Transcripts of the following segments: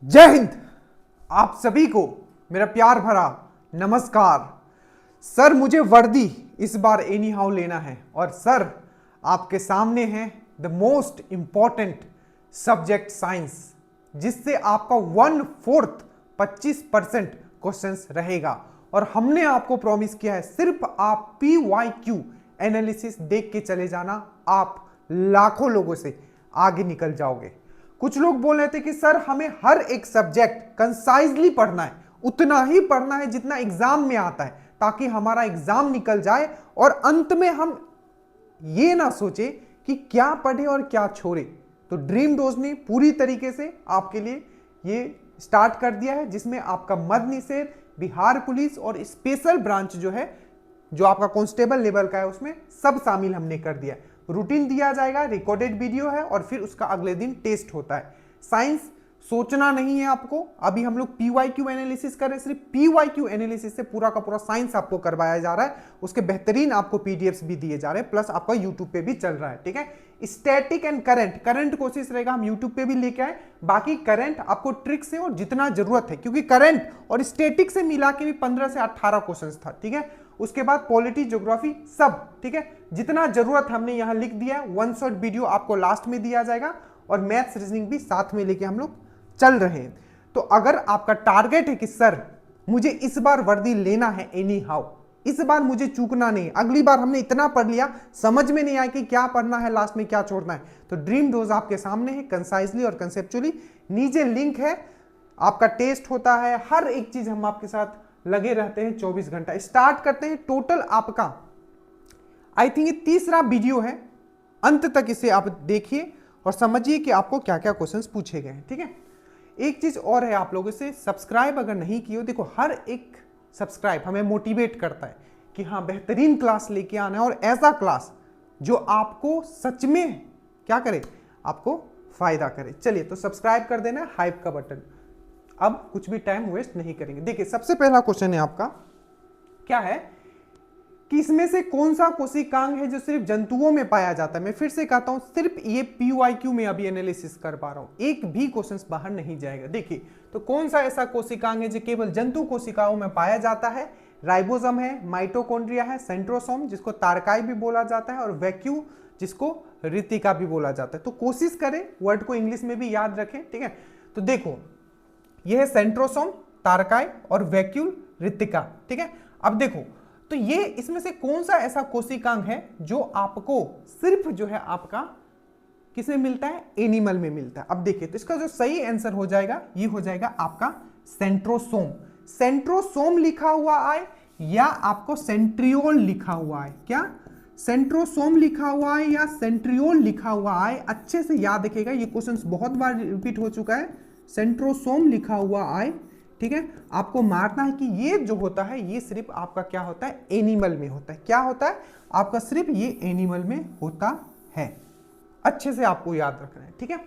जय हिंद। आप सभी को मेरा प्यार भरा नमस्कार। सर मुझे वर्दी इस बार एनी हाउ लेना है और सर आपके सामने है the most important subject science, जिससे आपका 1/4 25% क्वेश्चंस रहेगा। और हमने आपको प्रॉमिस किया है सिर्फ आप PYQ एनालिसिस देख के चले जाना, आप लाखों लोगों से आगे निकल जाओगे। कुछ लोग बोल रहे थे कि सर हमें हर एक सब्जेक्ट कंसाइजली पढ़ना है, उतना ही पढ़ना है जितना एग्जाम में आता है, ताकि हमारा एग्जाम निकल जाए और अंत में हम ये ना सोचे कि क्या पढ़े और क्या छोड़े। तो ड्रीम डोज ने पूरी तरीके से आपके लिए ये स्टार्ट कर दिया है, जिसमें आपका मद्य निषेध, बिहार पुलिस और स्पेशल ब्रांच जो है, जो आपका कांस्टेबल लेवल का है, उसमें सब शामिल हमने कर दिया है। रूटीन दिया जाएगा, रिकॉर्डेड वीडियो है और फिर उसका अगले दिन टेस्ट होता है। साइंस सोचना नहीं है आपको, अभी हम लोग PYQ एनालिसिस कर रहे हैं, सिर्फ PYQ एनालिसिस से पूरा का पूरा साइंस आपको करवाया जा रहा है। उसके बेहतरीन आपको PDFs भी दिए जा रहे हैं, प्लस आपका यूट्यूब पे भी चल रहा है। ठीक है, स्टैटिक एंड करंट कोशिश रहेगा हम यूट्यूब पे भी लेके आए। बाकी करंट आपको ट्रिक से और जितना जरूरत है, क्योंकि करंट और स्टैटिक से मिला के भी 15 से 18 क्वेश्चन था। ठीक है, उसके बाद पॉलिटी, ज्योग्राफी सब। ठीक है, जितना जरूरत हमने यहां लिख दिया है। 1 शॉट वीडियो आपको लास्ट में दिया जाएगा और मैथ्स रीजनिंग भी साथ में लेके हम लोग चल रहे हैं। तो अगर आपका टारगेट है कि सर मुझे इस बार वर्दी लेना है एनी हाउ, इस बार मुझे चूकना नहीं, अगली बार हमने इतना पढ़ लिया समझ में नहीं आया कि क्या पढ़ना है, लास्ट में क्या छोड़ना है, तो ड्रीम डोज आपके सामने है, कंसाइजली और कंसेप्चुअली। नीचे लिंक है, आपका टेस्ट होता है, हर एक चीज हम आपके साथ लगे रहते हैं 24 घंटा। स्टार्ट करते हैं। टोटल आपका आई थिंक ये तीसरा वीडियो है, अंत तक इसे आप देखिए और समझिए कि आपको क्या क्या क्वेश्चंस पूछे गए हैं। ठीक है, एक चीज और है, आप लोगों से सब्सक्राइब अगर नहीं किए हो, देखो हर एक सब्सक्राइब हमें मोटिवेट करता है कि हाँ बेहतरीन क्लास लेके आना है और ऐसा क्लास जो आपको सच में क्या करे, आपको फायदा करे। चलिए तो सब्सक्राइब कर देना, हाइप का बटन। अब कुछ भी टाइम वेस्ट नहीं करेंगे। देखिए सबसे पहला क्वेश्चन है आपका, क्या है कि इसमें से कौन सा कोशिकांग है जो सिर्फ जंतुओं में पाया जाता है। मैं फिर से कहता हूं, सिर्फ ये PYQ में अभी एनालिसिस कर पा रहा हूं, एक भी क्वेश्चन बाहर नहीं जाएगा। देखिए तो कौन सा ऐसा कोशिकांग है जो केवल जंतु कोशिकाओं में पाया जाता है। राइबोसोम है, माइटोकॉन्ड्रिया है, सेंट्रोसोम जिसको तारकाई भी बोला जाता है, और वैक्यूल जिसको रितिका भी बोला जाता है। तो कोशिश करें वर्ड को इंग्लिश में भी याद रखें। ठीक है, तो देखो यह है सेंट्रोसोम, तारकाई और वैक्यूल, रितिका। ठीक है, अब देखो तो ये इसमें से कौन सा ऐसा कोशिकांग है जो आपको सिर्फ जो है आपका किसमें मिलता है, एनिमल में मिलता है। अब देखिए तो इसका जो सही आंसर हो जाएगा ये हो जाएगा आपका सेंट्रोसोम। सेंट्रोसोम लिखा हुआ आए या आपको सेंट्रियोल लिखा हुआ है, क्या सेंट्रोसोम लिखा हुआ है या सेंट्रियोल लिखा हुआ है, अच्छे से याद रखिएगा, ये क्वेश्चन बहुत बार रिपीट हो चुका है। सेंट्रोसोम लिखा हुआ आए, ठीक है, आपको मारना है कि ये जो होता है ये सिर्फ आपका क्या होता है, एनिमल में होता है। क्या होता है आपका, सिर्फ ये एनिमल में होता है। अच्छे से आपको याद रखना है। ठीक है,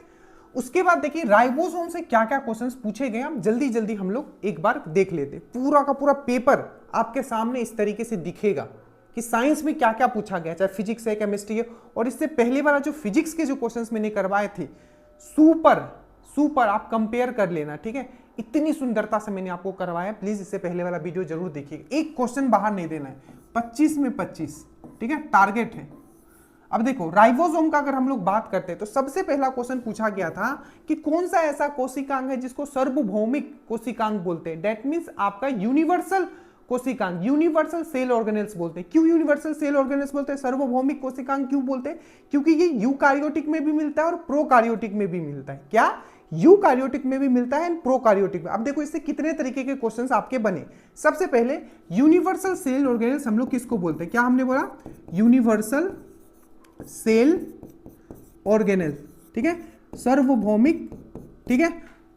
उसके बाद देखिए राइबोसोम से क्या क्या क्वेश्चंस पूछे गए, हम जल्दी जल्दी हम लोग एक बार देख लेते। पूरा का पूरा पेपर आपके सामने इस तरीके से दिखेगा कि साइंस में क्या क्या पूछा गया, चाहे फिजिक्स है, केमिस्ट्री है। और इससे पहले वाला जो फिजिक्स के जो क्वेश्चंस मैंने करवाए थे, सुपर सुपर आप कंपेयर कर लेना। ठीक है, इतनी सुंदरता से मैंने आपको करवाया, प्लीज इससे पहले वाला वीडियो जरूर देखिएगा। एक क्वेश्चन बाहर नहीं देना है, 25 में 25। ठीक है, टारगेट है। अब देखो राइबोसोम का अगर हम लोग बात करते हैं तो सबसे पहला क्वेश्चन पूछा गया था कि कौन सा ऐसा कोशिकांग है जिसको सार्वभौमिक कोशिकांग बोलते हैं। दैट मींस आपका यूनिवर्सल कोशिकांग, यूनिवर्सल सेल ऑर्गेनेल्स बोलते हैं। क्यों यूनिवर्सल सेल ऑर्गेनेल्स बोलते हैं, सार्वभौमिक कोशिकांग क्यों बोलते हैं, क्योंकि ये यूकार्योटिक में भी मिलता है और प्रोकार्योटिक में भी मिलता है। क्या, यूकार्योटिक में भी मिलता है, प्रोकार्योटिक में। अब देखो इससे कितने तरीके के क्वेश्चंस आपके बने। सबसे पहले यूनिवर्सल सेल ऑर्गेनेल्स हम लोग किसको बोलते हैं, क्या हमने बोला, यूनिवर्सल सेल ऑर्गेनेल। ठीक है, सार्वभौमिक, ठीक है,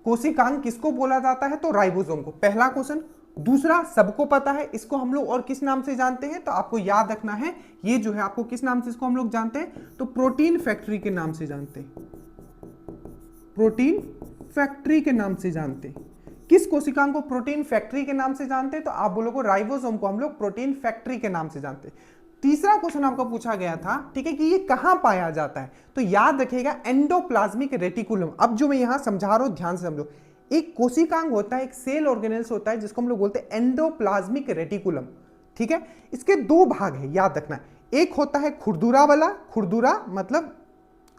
कोशिकांग किसको बोला जाता है, तो राइबोसोम को। पहला क्वेश्चन। दूसरा सबको पता है, इसको हम लोग और किस नाम से जानते हैं, तो आपको याद रखना है ये जो है आपको किस नाम से इसको हम लोग जानते हैं, तो प्रोटीन फैक्ट्री के नाम से जानते हैं। प्रोटीन फैक्ट्री के नाम से जानते हैं। किस कोशिकांग को प्रोटीन फैक्ट्री के नाम से जानते हैं, तो आप बोलोगे राइबोसोम को हम लोग प्रोटीन फैक्ट्री के नाम से जानते हैं। तीसरा क्वेश्चन आपको पूछा गया था, ठीक है, कि ये कहां पाया जाता है, तो याद रखिएगा एंडोप्लाज्मिक रेटिकुलम। अब जो मैं यहां समझा रहा हूं ध्यान से समझो, एक कोशिकांग होता है, एक सेल ऑर्गेनेल्स होता है जिसको हम लोग बोलते हैं एंडोप्लाज्मिक रेटिकुलम। ठीक है, इसके दो भाग है, याद रखना। एक होता है खुरदुरा वाला, खुरदुरा मतलब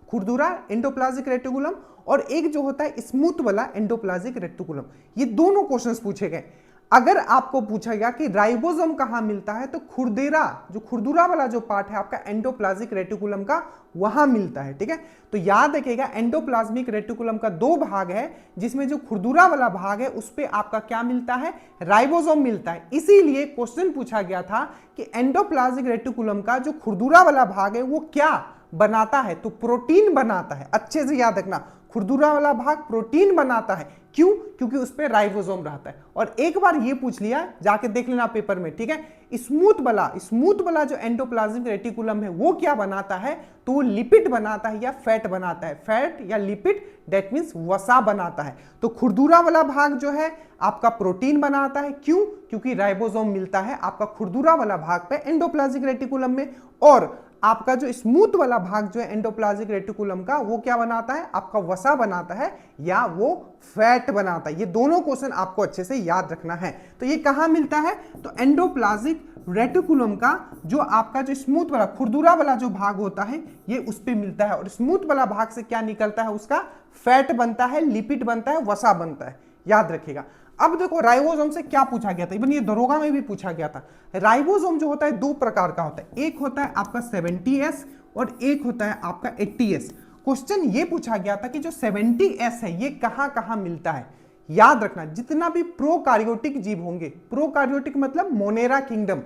खुरदुरा एंडोप्लाज्मिक रेटिकुलम, और एक जो होता है स्मूथ वाला एंडोप्लाज्मिक रेटिकुलम। ये दोनों क्वेश्चंस पूछे गए। अगर आपको पूछा गया कि राइबोसोम कहां मिलता है, तो खुरदेरा जो खुरदुरा वाला जो पार्ट है आपका एंडोप्लाज्मिक रेटिकुलम का, वहां मिलता है। ठीक है, तो याद रखिएगा एंडोप्लाज्मिक रेटिकुलम का दो भाग है, जिसमें जो खुरदुरा वाला भाग है उस पे आपका क्या मिलता है, राइबोसोम मिलता है। इसीलिए क्वेश्चन पूछा गया था कि एंडोप्लाज्मिक रेटिकुलम का जो खुरदुरा वाला भाग है वो क्या बनाता है, तो प्रोटीन बनाता है। अच्छे से याद रखना, खुरदुरा वाला भाग प्रोटीन बनाता है। क्यों? क्योंकि उस पे राइबोसोम रहता है। और एक बार ये पूछ लिया, जाके देख लेना पेपर में। ठीक है, स्मूथ वाला जो एंडोप्लाज्मिक रेटिकुलम है वो क्या बनाता है, तो वो लिपिड बनाता है या फैट बनाता है। फैट या लिपिड, दैट मींस वसा बनाता है। तो खुरदुरा वाला भाग जो है आपका प्रोटीन बनाता है। क्यों? क्योंकि राइबोसोम मिलता है आपका खुरदुरा वाला भाग पे एंडोप्लाज्मिक रेटिकुलम में। और आपका जो स्मूथ वाला भाग जो है एंडोप्लाज्मिक रेटिकुलम का, वो क्या बनाता है, आपका वसा बनाता है या वो फैट बनाता है। ये दोनों क्वेश्चन आपको अच्छे से याद रखना है। तो ये कहां मिलता है, तो एंडोप्लाज्मिक रेटिकुलम का जो आपका जो स्मूथ वाला खुरदुरा वाला जो भाग होता है ये उस पे मिलता है। और स्मूथ वाला भाग से क्या निकलता है, उसका फैट बनता है, लिपिड बनता है, वसा बनता है। याद रखिएगा। अब देखो राइबोसोम से क्या पूछा गया था, इवन ये दरोगा में भी पूछा गया था। राइबोसोम जो होता है दो प्रकार का होता है, एक होता है आपका 70S और एक होता है आपका 80S। क्वेश्चन ये पूछा गया था कि जो 70S है ये कहां कहां मिलता है। याद रखना, जितना भी प्रोकार्योटिक जीव होंगे, प्रोकार्योटिक मतलब मोनेरा किंगडम,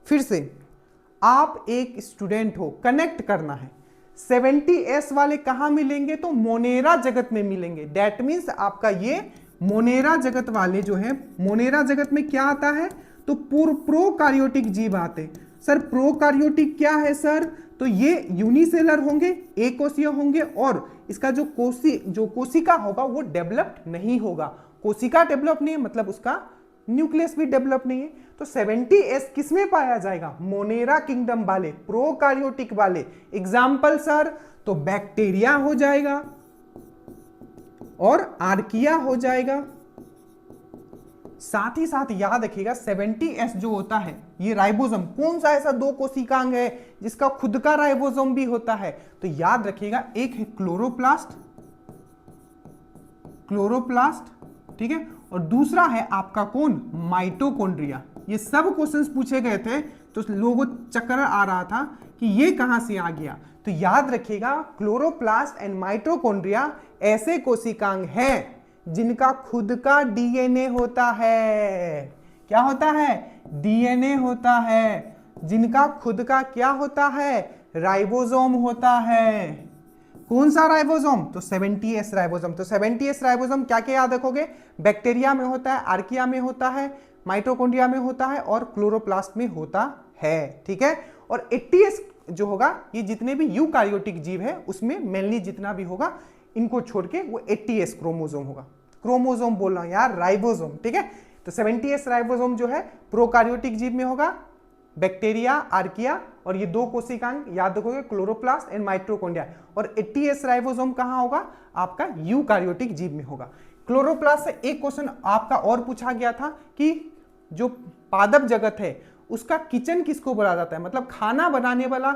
फिर से आप एक स्टूडेंट हो, कनेक्ट करना है। 70S वाले कहां मिलेंगे, तो मोनेरा जगत में मिलेंगे। दैट मीन्स आपका ये मोनेरा जगत वाले जो है, मोनेरा जगत में क्या आता है, तो प्रोकार्योटिक जीव आते। सर प्रोकार्योटिक क्या है सर, तो ये यूनिसेलर होंगे, एक कोशिका होंगे, और इसका जो कोशिका होगा वो डेवलप्ड नहीं होगा। कोशिका डेवलप नहीं है मतलब उसका न्यूक्लियस भी डेवलप नहीं है। तो 70S किसमें पाया जाएगा, मोनेरा किंगडम वाले, प्रोकार्योटिक वाले। एग्जाम्पल सर, तो बैक्टीरिया हो जाएगा और आर्किया हो जाएगा। साथ ही साथ याद रखिएगा 70S जो होता है ये राइबोसोम, कौन सा ऐसा दो कोशिकांग है जिसका खुद का राइबोसोम भी होता है, तो याद रखिएगा एक है क्लोरोप्लास्ट, ठीक है, और दूसरा है आपका कौन, माइटोकॉन्ड्रिया। ये सब क्वेश्चंस पूछे गए थे तो लोगों को चक्कर आ रहा था कि ये कहां से आ गया। तो याद रखिएगा क्लोरोप्लास्ट एंड माइटोकॉन्ड्रिया ऐसे कोशिकांग हैं जिनका खुद का डीएनए होता है। क्या होता है, डीएनए होता है। जिनका खुद का क्या होता है, राइबोसोम होता है। कौन सा राइबोसोम, तो 70S राइबोसोम। तो 70S राइबोसोम क्या क्या याद रखोगे, बैक्टीरिया में होता है, आर्किया में होता है, माइटोकॉन्ड्रिया में होता है और क्लोरोप्लास्ट में होता है। ठीक है, और 80S जो होगा ये जितने भी यूकार्योटिक जीव है उसमें मेनली जितना भी होगा इनको छोड़ के वो 80S क्रोमोसोम होगा। क्रोमोसोम बोल रहा हूं यार, राइबोसोम। ठीक है, तो 70S राइबोसोम जो है प्रोकार्योटिक जीव में होगा, बैक्टीरिया, आर्किया, और ये दो कोशिकांग याद रखोगे क्लोरोप्लास्ट एंड माइटोकॉन्ड्रिया। और 80S राइबोसोम कहां होगा, आपका यूकार्योटिक जीव में होगा। क्लोरोप्लास्ट से एक क्वेश्चन आपका और पूछा गया था कि जो पादप जगत है उसका किचन किसको बोला जाता है, मतलब खाना बनाने वाला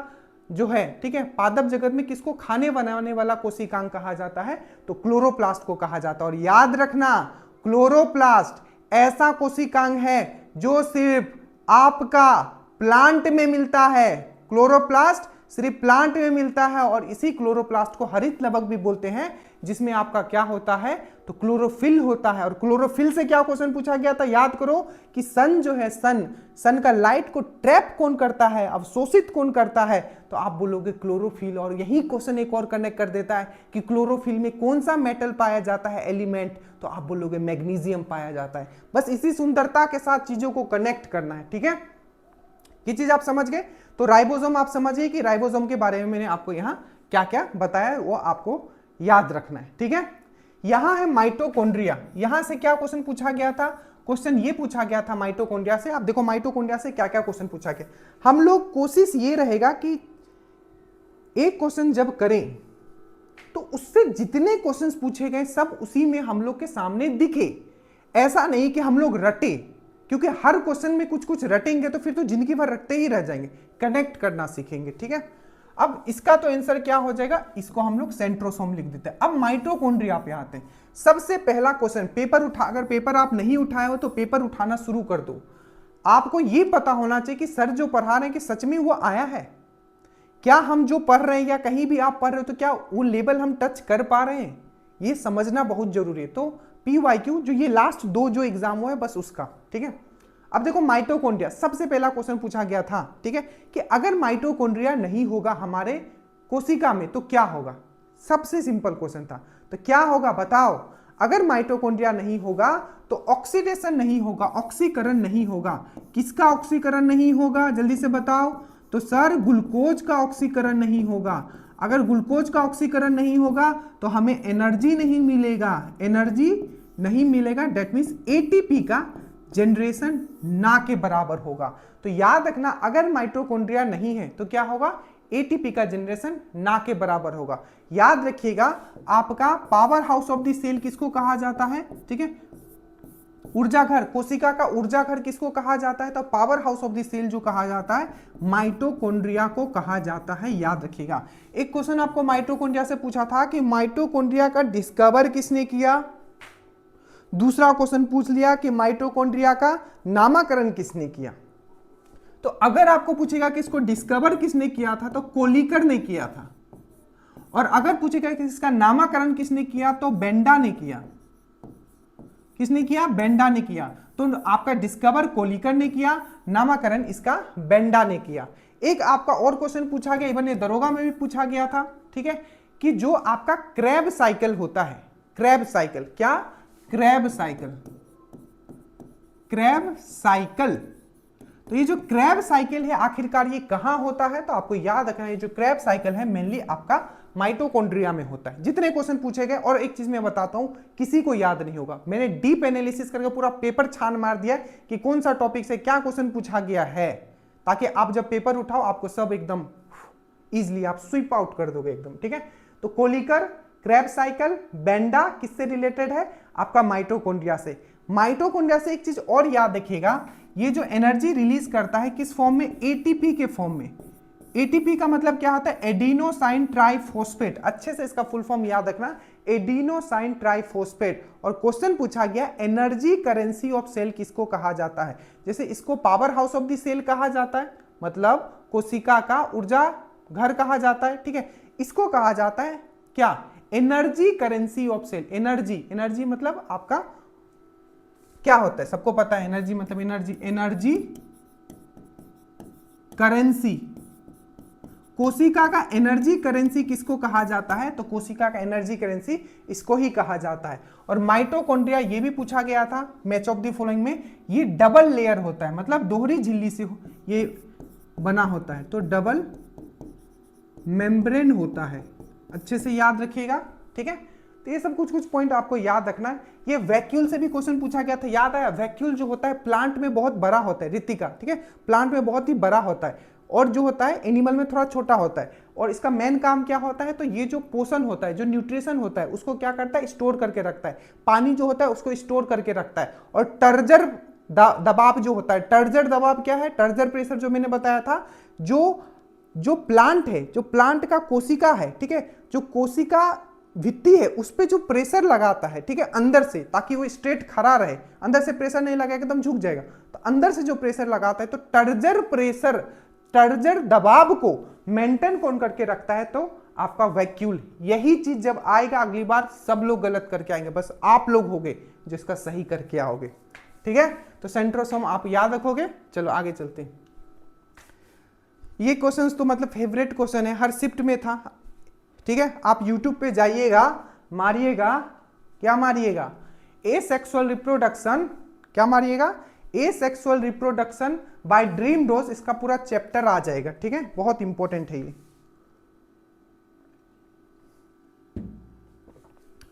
जो है। ठीक है, पादप जगत में किसको खाने बनाने वाला कोशिकांग कहा जाता है, तो क्लोरोप्लास्ट को कहा जाता है। और याद रखना क्लोरोप्लास्ट ऐसा कोशिकांग है जो सिर्फ आपका प्लांट में मिलता है। क्लोरोप्लास्ट सिर्फ प्लांट में मिलता है और इसी क्लोरोप्लास्ट को हरित लवक भी बोलते हैं, जिसमें आपका क्या होता है, तो क्लोरोफिल होता है। और क्लोरोफिल से क्या क्वेश्चन पूछा गया था, याद करो कि सन जो है, सन का लाइट को ट्रैप कौन करता है, अवशोषित कौन करता है, तो आप बोलोगे क्लोरोफिल। और यही क्वेश्चन एक और कनेक्ट कर देता है कि क्लोरोफिल में कौन सा मेटल पाया जाता है, एलिमेंट, तो आप बोलोगे मैग्नीशियम पाया जाता है। बस इसी सुंदरता के साथ चीजों को कनेक्ट करना है। ठीक है, ये चीज आप समझ गए। तो राइबोसोम आप समझिए कि राइबोसोम के बारे में मैंने आपको यहां क्या क्या बताया वो आपको याद रखना है। ठीक है, यहां है माइटोकॉन्ड्रिया। यहां से क्या क्वेश्चन पूछा गया था, क्वेश्चन ये पूछा गया था माइटोकॉन्ड्रिया से। आप देखो माइटोकॉन्ड्रिया से क्या क्या क्वेश्चन पूछा गया। हम लोग कोशिश ये रहेगा कि एक क्वेश्चन जब करें तो उससे जितने क्वेश्चंस पूछे गए सब उसी में हम लोग के सामने दिखे। ऐसा नहीं कि हम लोग रटे, क्योंकि हर क्वेश्चन में कुछ कुछ रटेंगे तो फिर तो जिंदगी भर रटते ही रह जाएंगे। कनेक्ट करना सीखेंगे, ठीक है। अब इसका तो आंसर क्या हो जाएगा, इसको हम लोग सेंट्रोसोम लिख देते हैं। अब माइटोकॉन्ड्रिया पे आते हैं। सबसे पहला क्वेश्चन, पेपर उठा, अगर पेपर आप नहीं उठाए हो तो पेपर उठाना शुरू कर दो। आपको यह पता होना चाहिए कि सर जो पढ़ा रहे हैं कि सच में वो आया है, क्या हम जो पढ़ रहे हैं या कहीं भी आप पढ़ रहे हो तो क्या वो लेवल हम टच कर पा रहे हैं, ये समझना बहुत जरूरी है। तो PYQ जो ये लास्ट 2 जो एग्जाम हुआ है बस उसका, ठीक है। अब देखो माइटोकॉन्ड्रिया, सबसे पहला क्वेश्चन पूछा गया था, ठीक है, कि अगर माइटोकॉन्ड्रिया नहीं होगा हमारे कोशिका में तो क्या होगा। सबसे सिंपल क्वेश्चन था, तो क्या होगा बताओ। अगर माइटोकॉन्ड्रिया नहीं होगा तो ऑक्सीडेशन नहीं होगा, ऑक्सीकरण नहीं होगा। किसका ऑक्सीकरण नहीं होगा जल्दी से बताओ। तो सर ग्लूकोज का ऑक्सीकरण नहीं होगा। अगर ग्लूकोज का ऑक्सीकरण नहीं होगा तो हमें एनर्जी नहीं मिलेगा, एनर्जी नहीं मिलेगा, डेट मीन्स एटीपी का जनरेशन ना के बराबर होगा। तो याद रखना, अगर माइटोकॉन्ड्रिया नहीं है तो क्या होगा, एटीपी का जनरेशन ना के बराबर होगा। याद रखिएगा, आपका powerhouse of the cell किसको कहा जाता है, ठीक है, ऊर्जा घर, कोशिका का ऊर्जा घर किसको कहा जाता है, तो powerhouse of the cell जो कहा जाता है माइटोकॉन्ड्रिया को कहा जाता है। याद रखिएगा। एक क्वेश्चन आपको माइटोकॉन्ड्रिया से पूछा था कि माइटोकॉन्ड्रिया का डिस्कवर किसने किया। दूसरा क्वेश्चन पूछ लिया कि माइटोकॉन्ड्रिया का नामकरण किसने किया। तो अगर आपको पूछेगा कि इसको डिस्कवर किसने किया था तो कोलिकर ने किया था, और अगर पूछेगा कि इसका नामकरण किसने किया तो बेंडा ने किया। किसने किया, बेंडा ने किया। तो आपका डिस्कवर कोलिकर ने किया, नामकरण इसका बेंडा ने किया। एक आपका और क्वेश्चन पूछा गया, इवन ये दरोगा में भी पूछा गया था, ठीक है, कि जो आपका क्रैब साइकिल होता है, क्रैब साइकिल, क्या, क्रैब साइकिल, क्रैब साइकिल। तो ये जो क्रैब साइकिल है आखिरकार ये कहां होता है, तो आपको याद रखना है जो क्रैब साइकिल है मेनली आपका माइटोकॉन्ड्रिया में होता है। जितने क्वेश्चन पूछे गए, और एक चीज मैं बताता हूं, किसी को याद नहीं होगा, मैंने डीप एनालिसिस करके पूरा पेपर छान मार दिया कि कौन सा टॉपिक से क्या क्वेश्चन पूछा गया है, ताकि आप जब पेपर उठाओ आपको सब एकदम इजिली आप स्वीप आउट कर दोगे एकदम, ठीक है। तो कोलिकर, क्रैब साइकिल, बेंडा किससे रिलेटेड है, आपका माइटोकॉन्ड्रिया से। माइटोकॉन्ड्रिया से एक चीज और याद रखिएगा, ये जो एनर्जी रिलीज करता है किस फॉर्म में, एटीपी के फॉर्म में। एटीपी का मतलब क्या होता है, एडिनोसाइन ट्राइफॉस्फेट। अच्छे से इसका फुल फॉर्म याद रखना, एडिनोसाइन ट्राइफॉस्फेट। और क्वेश्चन पूछा गया एनर्जी करेंसी ऑफ सेल किसको कहा जाता है। जैसे इसको powerhouse of the cell कहा जाता है, मतलब कोशिका का ऊर्जा घर कहा जाता है, ठीक है। इसको कहा जाता है क्या, energy currency of cell. Energy, energy मतलब आपका क्या होता है, सबको पता है एनर्जी मतलब एनर्जी, एनर्जी करेंसी। कोशिका का एनर्जी करेंसी किसको कहा जाता है, तो कोशिका का एनर्जी करेंसी इसको ही कहा जाता है। और माइटोकॉन्ड्रिया ये भी पूछा गया था मैच ऑफ द फॉलोइंग में, ये डबल लेयर होता है, मतलब दोहरी झिल्ली से ये बना होता है, तो डबल मेम्ब्रेन होता है। अच्छे से याद रखिएगा, ठीक है। तो ये सब कुछ कुछ पॉइंट आपको याद रखना है। ये वैक्यूल से भी क्वेश्चन पूछा गया था, याद आया। वैक्यूल जो होता है प्लांट में बहुत बड़ा होता है, रितिका, ठीक है, प्लांट में बहुत ही बड़ा होता है, और जो होता है एनिमल में थोड़ा छोटा होता है। और इसका मेन काम क्या होता है, तो ये जो पोषण होता है, जो न्यूट्रिशन होता है, उसको क्या करता है, स्टोर करके रखता है। पानी जो होता है उसको स्टोर करके रखता है। और टर्जर दबाव जो होता है, टर्जर दबाव क्या है, टर्जर प्रेशर जो मैंने बताया था, जो प्लांट है, जो प्लांट का कोशिका है, ठीक है, जो कोशिका भित्ति है उस पे जो प्रेशर लगाता है, ठीक है, अंदर से, ताकि वो स्ट्रेट खड़ा रहे, अंदर से प्रेशर नहीं लगेगा एकदम झुक जाएगा, तो अंदर से जो प्रेशर लगाता है, तो टर्जर प्रेशर, टर्जर दबाव को मेंटेन कौन करके रखता है, तो आपका वैक्यूल। यही चीज जब आएगा अगली बार सब लोग गलत करके आएंगे, बस आप लोग होगे जो इसका सही करके आओगे, ठीक है। तो सेंट्रोसोम आप याद रखोगे। चलो आगे चलते हैं। ये क्वेश्चंस तो मतलब फेवरेट क्वेश्चन है, हर शिफ्ट में था, ठीक है। आप YouTube पे जाइएगा, मारिएगा, क्या मारिएगा, एसेक्सुअल रिप्रोडक्शन, क्या मारिएगा, एसेक्सुअल रिप्रोडक्शन बाय ड्रीम डोज, इसका पूरा चैप्टर आ जाएगा, ठीक है। बहुत इंपॉर्टेंट है ये।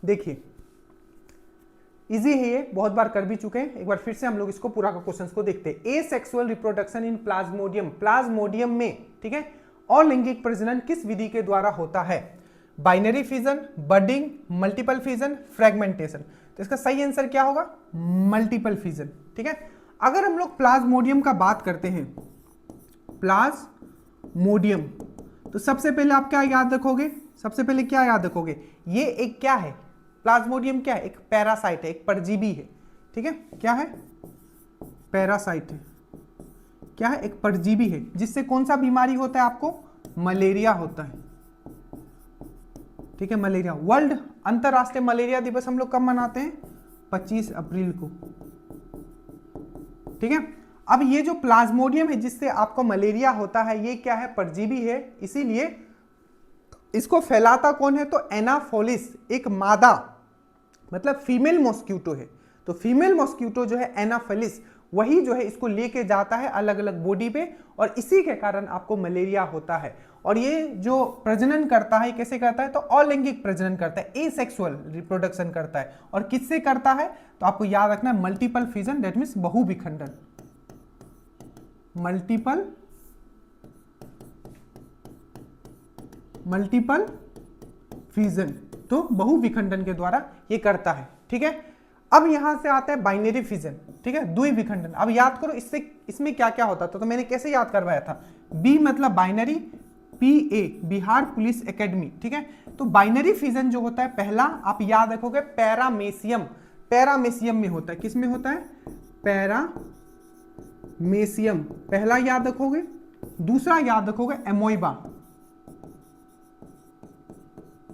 देखिए इजी है ये, बहुत बार कर भी चुके हैं, एक बार फिर से हम लोग इसको पूरा का क्वेश्चंस को देखते हैं। Asexual reproduction in Plasmodium, Plasmodium में, ठीक है, और लैंगिक प्रजनन किस विधि के द्वारा होता है। Binary fission, budding, multiple fission, fragmentation. तो इसका सही आंसर क्या होगा? Multiple fission. ठीक है, अगर हम लोग प्लाज्मोडियम का बात करते हैं, प्लाज्मोडियम, तो सबसे पहले आप क्या याद रखोगे? सबसे पहले क्या याद रखोगे? ये एक क्या है? प्लाज्मोडियम क्या है? एक पैरासाइट है, एक परजीवी है। ठीक है, क्या है? पैरासाइट है। क्या है? एक परजीवी है, जिससे कौन सा बीमारी होता है आपको? मलेरिया होता है। ठीक है, मलेरिया। वर्ल्ड अंतरराष्ट्रीय मलेरिया दिवस हम लोग कब मनाते हैं? 25 अप्रैल को। ठीक है, अब ये जो प्लाज्मोडियम है जिससे आपको मलेरिया होता है, ये क्या है? परजीवी है, इसीलिए इसको फैलाता कौन है? तो एनाफोलिस, एक मादा, मतलब फीमेल मॉस्क्यूटो है। तो फीमेल मॉस्क्यूटो जो है एनाफोलिस, वही जो है इसको लेके जाता है अलग अलग बॉडी पे, और इसी के कारण आपको मलेरिया होता है। और ये जो प्रजनन करता है, कैसे करता है? तो अलैंगिक प्रजनन करता है, एसेक्सुअल रिप्रोडक्शन करता है। और किससे करता है? तो आपको याद रखना है मल्टीपल फिजन, दैट मीन्स बहुविखंडन। मल्टीपल फिजन, तो बहुविखंडन के द्वारा ये करता है। ठीक है, अब यहां से आता है बाइनरी फिजन। ठीक है, द्विविखंडन। अब याद करो इसमें क्या क्या होता था, तो मैंने कैसे याद करवाया था? बी मतलब binary, PA Bihar police academy. ठीक है, तो बाइनरी फिजन जो होता है, पहला आप याद रखोगे पैरामेसियम, पैरामेसियम में होता है। किस में होता है? पैरामेसियम, पहला याद रखोगे। दूसरा याद रखोगे एमोइबा,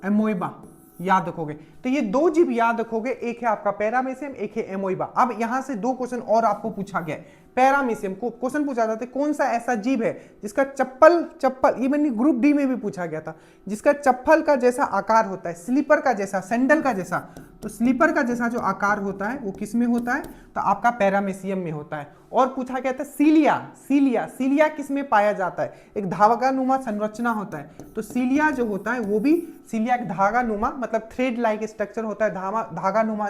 एमोइबा याद रखोगे। तो ये दो जीव याद रखोगे, एक है आपका पैरामेसियम, एक है एमोइबा। अब यहां से दो क्वेश्चन और आपको पूछा गया है। पैरामेसियम को क्वेश्चन पूछा जाता है कौन सा ऐसा जीव है जिसका चप्पल इवन ग्रुप डी में भी पूछा गया था, जिसका चप्पल का जैसा आकार होता है, स्लीपर का जैसा, सैंडल का जैसा। तो स्लीपर का जैसा जो आकार होता है वो किस में होता है? तो आपका पैरामेसियम में होता है। और पूछा गया था सीलिया, सीलिया किस में पाया जाता है? एक धागानुमा संरचना होता है। तो सीलिया जो होता है वो भी, सीलिया एक धागानुमा मतलब थ्रेड लाइक स्ट्रक्चर होता है, धागानुमा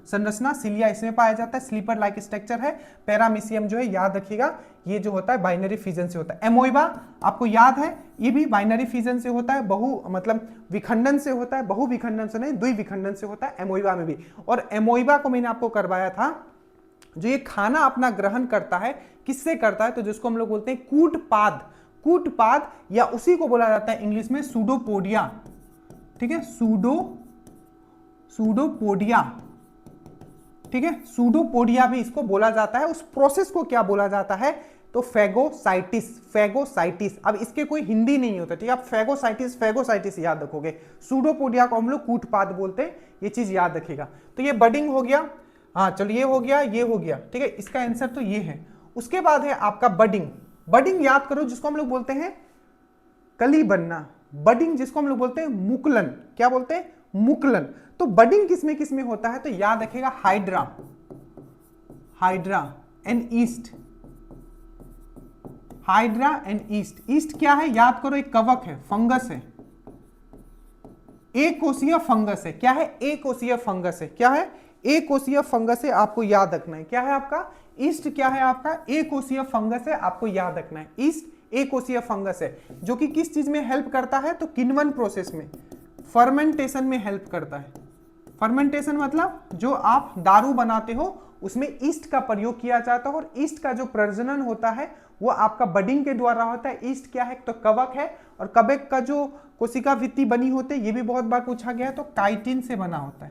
संरचना, सीलिया इसमें पाया जाता है, स्लीपर लाइक स्ट्रक्चर है। पैरामेसियम जो है याद रखिएगा, ये जो होता है बाइनरी फिजन से होता है। एमोइबा आपको याद है, ये भी बाइनरी फिजन से होता है, मतलब विखंडन से होता है, बहुविखंडन से नहीं, द्विविखंडन से होता है एमोइबा में भी। और एमोइबा को मैंने आपको करवाया था, जो ये खाना अपना ग्रहण करता है, किससे करता है? तो जिसको हम लोग बोलते हैं कूटपाद, या उसी को बोला जाता है इंग्लिश में सूडोपोडिया। ठीक है, सूडोपोडिया। ठीक है, सूडोपोडिया भी इसको बोला जाता है। उस प्रोसेस को क्या बोला जाता है? तो फेगोसाइटिस। अब इसके कोई हिंदी नहीं होता। ठीक है, आप फेगोसाइटिस याद रखोगे। सूडोपोडिया को हम लोग कूटपाद बोलते हैं, ये चीज याद रखेगा। तो ये बडिंग हो गया। हाँ चलो, ये हो गया। ठीक है, इसका आंसर तो ये है। उसके बाद है आपका बडिंग याद करो, जिसको हम लोग बोलते हैं कली बनना। बडिंग जिसको हम लोग बोलते हैं मुकुलन। क्या बोलते हैं? मुकुलन। तो बडिंग किसमें होता है? तो याद रखेगा हाइड्रा एंड ईस्ट। ईस्ट क्या है? याद करो, एक कवक है, फंगस है, एक कोशीय फंगस है। क्या है? एक कोशीय फंगस है। क्या है? एक कोशीय फंगस है, आपको याद रखना है। क्या है आपका? ईस्ट क्या है आपका? एक कोशीय फंगस है, आपको याद रखना है। ईस्ट एक कोशीय फंगस है, जो कि किस चीज में हेल्प करता है? तो किण्वन प्रोसेस में, फर्मेंटेशन में हेल्प करता है। फर्मेंटेशन मतलब जो आप दारू बनाते हो उसमें ईस्ट का प्रयोग किया जाता है, और ईस्ट का जो प्रजनन होता है वो आपका बडिंग के द्वारा होता है। ईस्ट क्या है? तो कवक है, और कवक का जो कोशिका भित्ति बनी होती है, ये भी बहुत बार पूछा गया है, तो काइटिन से बना होता है,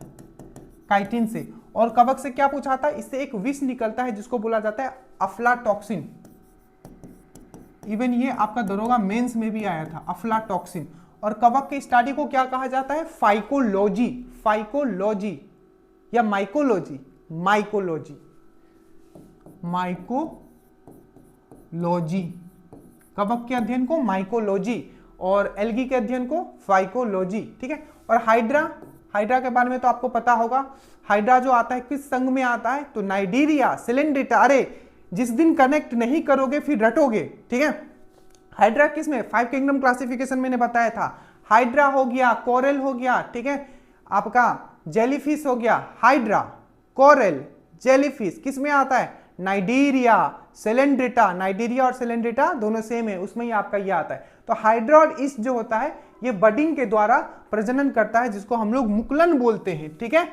काइटिन से। और कवक से क्या पूछा था? इससे एक विष निकलता है जिसको बोला जाता है अफ्लाटॉक्सिन। इवन ये आपका दरोगा मेंस में भी आया था, अफ्लाटॉक्सिन। और कवक के स्टडी को क्या कहा जाता है? फाइकोलॉजी या माइकोलॉजी। कवक के अध्ययन को माइकोलॉजी, और एल्गी के अध्ययन को फाइकोलॉजी। ठीक है, और हाइड्रा के बारे में तो आपको पता होगा। हाइड्रा जो आता है किस संघ में आता है? तो नाइजीरिया, सिलेंड्रेटा। अरे जिस दिन कनेक्ट नहीं करोगे फिर रटोगे। ठीक है, हाइड्रा किस में? 5 किंगडम क्लासिफिकेशन मैंने बताया था। हाइड्रा हो गया, कोरल हो गया, ठीक है, आपका जेलीफिश हो गया। हाइड्रा, कोरल, जेलीफिश किस में आता है? नाइजीरिया, सेलेंड्रेटा, नाइजीरिया और सेलेंड्रेटा दोनों सेम है, उसमें ही आपका ये आता है। तो हाइड्रा और ईस्ट जो होता है ये बडिंग के द्वारा प्रजनन करता है, जिसको हम लोग मुकुलन बोलते हैं, ठीक है।